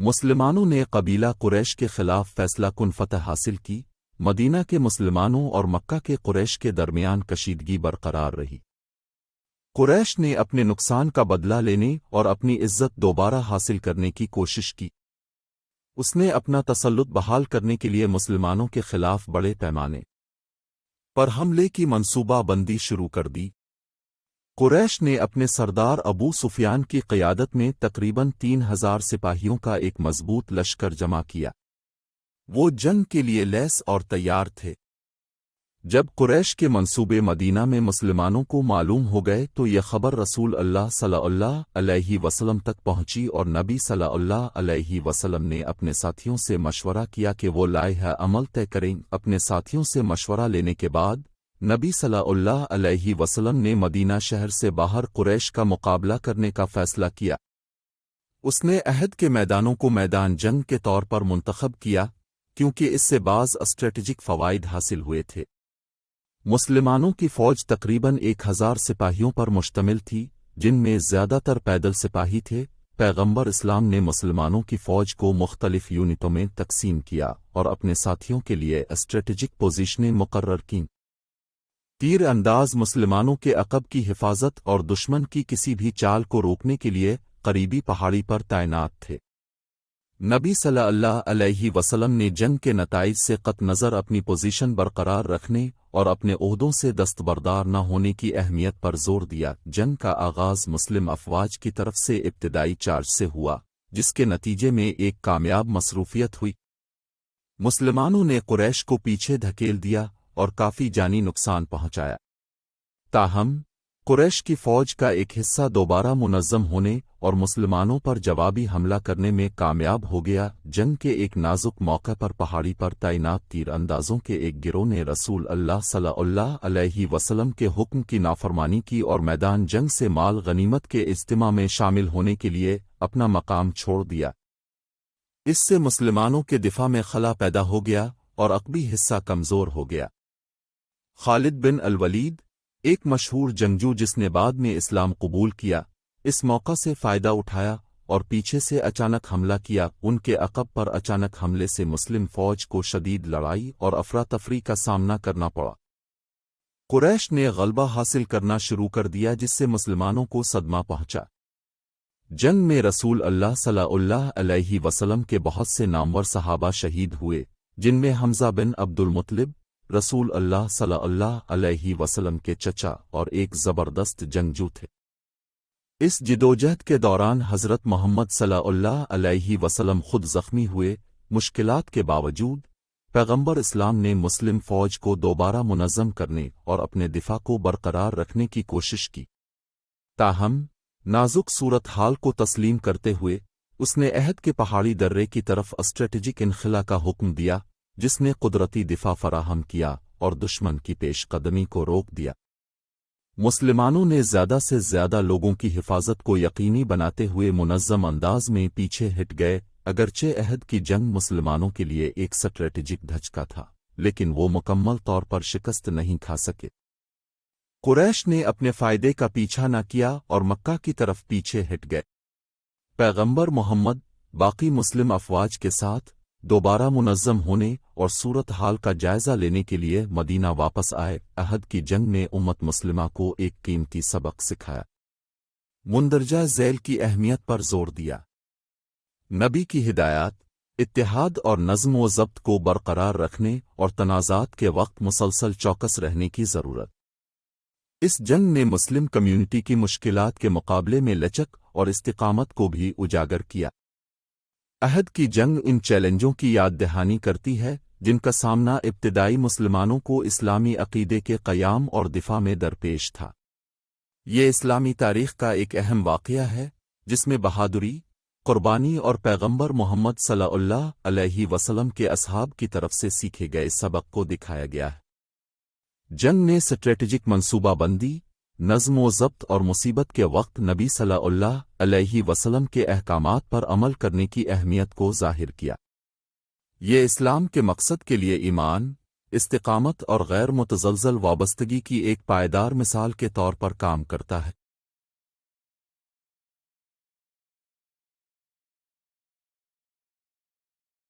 مسلمانوں نے قبیلہ قریش کے خلاف فیصلہ کن فتح حاصل کی، مدینہ کے مسلمانوں اور مکہ کے قریش کے درمیان کشیدگی برقرار رہی۔ قریش نے اپنے نقصان کا بدلہ لینے اور اپنی عزت دوبارہ حاصل کرنے کی کوشش کی۔ اس نے اپنا تسلط بحال کرنے کے لیے مسلمانوں کے خلاف بڑے پیمانے پر حملے کی منصوبہ بندی شروع کر دی۔ قریش نے اپنے سردار ابو سفیان کی قیادت میں تقریباً 3000 سپاہیوں کا ایک مضبوط لشکر جمع کیا۔ وہ جنگ کے لیے لیس اور تیار تھے۔ جب قریش کے منصوبے مدینہ میں مسلمانوں کو معلوم ہو گئے تو یہ خبر رسول اللہ صلی اللہ علیہ وسلم تک پہنچی، اور نبی صلی اللہ علیہ وسلم نے اپنے ساتھیوں سے مشورہ کیا کہ وہ لائحہ عمل طے کریں۔ اپنے ساتھیوں سے مشورہ لینے کے بعد نبی صلی اللہ علیہ وسلم نے مدینہ شہر سے باہر قریش کا مقابلہ کرنے کا فیصلہ کیا۔ اس نے احد کے میدانوں کو میدان جنگ کے طور پر منتخب کیا، کیونکہ اس سے بعض اسٹریٹجک فوائد حاصل ہوئے تھے۔ مسلمانوں کی فوج تقریباً 1000 سپاہیوں پر مشتمل تھی، جن میں زیادہ تر پیدل سپاہی تھے۔ پیغمبر اسلام نے مسلمانوں کی فوج کو مختلف یونٹوں میں تقسیم کیا اور اپنے ساتھیوں کے لیے اسٹریٹجک پوزیشنیں مقرر کیں۔ تیر انداز مسلمانوں کے عقب کی حفاظت اور دشمن کی کسی بھی چال کو روکنے کے لیے قریبی پہاڑی پر تعینات تھے۔ نبی صلی اللہ علیہ وسلم نے جنگ کے نتائج سے قطع نظر اپنی پوزیشن برقرار رکھنے اور اپنے عہدوں سے دستبردار نہ ہونے کی اہمیت پر زور دیا۔ جنگ کا آغاز مسلم افواج کی طرف سے ابتدائی چارج سے ہوا، جس کے نتیجے میں ایک کامیاب مصروفیت ہوئی۔ مسلمانوں نے قریش کو پیچھے دھکیل دیا اور کافی جانی نقصان پہنچایا۔ تاہم قریش کی فوج کا ایک حصہ دوبارہ منظم ہونے اور مسلمانوں پر جوابی حملہ کرنے میں کامیاب ہو گیا۔ جنگ کے ایک نازک موقع پر پہاڑی پر تعینات تیر اندازوں کے ایک گروہ نے رسول اللہ صلی اللہ علیہ وسلم کے حکم کی نافرمانی کی اور میدان جنگ سے مال غنیمت کے اجتماع میں شامل ہونے کے لیے اپنا مقام چھوڑ دیا۔ اس سے مسلمانوں کے دفاع میں خلا پیدا ہو گیا اور عقبی حصہ کمزور ہو گیا۔ خالد بن الولید، ایک مشہور جنگجو جس نے بعد میں اسلام قبول کیا، اس موقع سے فائدہ اٹھایا اور پیچھے سے اچانک حملہ کیا۔ ان کے عقب پر اچانک حملے سے مسلم فوج کو شدید لڑائی اور افراتفری کا سامنا کرنا پڑا۔ قریش نے غلبہ حاصل کرنا شروع کر دیا، جس سے مسلمانوں کو صدمہ پہنچا۔ جنگ میں رسول اللہ صلی اللہ علیہ وسلم کے بہت سے نامور صحابہ شہید ہوئے، جن میں حمزہ بن عبد المطلب، رسول اللہ صلی اللہ علیہ وسلم کے چچا اور ایک زبردست جنگجو تھے۔ اس جدوجہد کے دوران حضرت محمد صلی اللہ علیہ وسلم خود زخمی ہوئے۔ مشکلات کے باوجود پیغمبر اسلام نے مسلم فوج کو دوبارہ منظم کرنے اور اپنے دفاع کو برقرار رکھنے کی کوشش کی۔ تاہم نازک صورتحال کو تسلیم کرتے ہوئے اس نے احد کے پہاڑی درے کی طرف اسٹریٹجک انخلا کا حکم دیا، جس نے قدرتی دفاع فراہم کیا اور دشمن کی پیش قدمی کو روک دیا۔ مسلمانوں نے زیادہ سے زیادہ لوگوں کی حفاظت کو یقینی بناتے ہوئے منظم انداز میں پیچھے ہٹ گئے۔ اگرچہ احد کی جنگ مسلمانوں کے لیے ایک اسٹریٹجک دھچکا تھا، لیکن وہ مکمل طور پر شکست نہیں کھا سکے۔ قریش نے اپنے فائدے کا پیچھا نہ کیا اور مکہ کی طرف پیچھے ہٹ گئے۔ پیغمبر محمد باقی مسلم افواج کے ساتھ دوبارہ منظم ہونے اور صورتحال کا جائزہ لینے کے لیے مدینہ واپس آئے۔ احد کی جنگ نے امت مسلمہ کو ایک قیمتی سبق سکھایا، مندرجہ ذیل کی اہمیت پر زور دیا۔ نبی کی ہدایات، اتحاد اور نظم و ضبط کو برقرار رکھنے اور تنازعات کے وقت مسلسل چوکس رہنے کی ضرورت۔ اس جنگ نے مسلم کمیونٹی کی مشکلات کے مقابلے میں لچک اور استقامت کو بھی اجاگر کیا۔ احد کی جنگ ان چیلنجوں کی یاد دہانی کرتی ہے جن کا سامنا ابتدائی مسلمانوں کو اسلامی عقیدے کے قیام اور دفاع میں درپیش تھا۔ یہ اسلامی تاریخ کا ایک اہم واقعہ ہے جس میں بہادری، قربانی اور پیغمبر محمد صلی اللہ علیہ وسلم کے اصحاب کی طرف سے سیکھے گئے سبق کو دکھایا گیا ہے۔ جنگ نے اسٹریٹجک منصوبہ بندی، نظم و ضبط اور مصیبت کے وقت نبی صلی اللہ علیہ وسلم کے احکامات پر عمل کرنے کی اہمیت کو ظاہر کیا۔ یہ اسلام کے مقصد کے لیے ایمان، استقامت اور غیر متزلزل وابستگی کی ایک پائیدار مثال کے طور پر کام کرتا ہے۔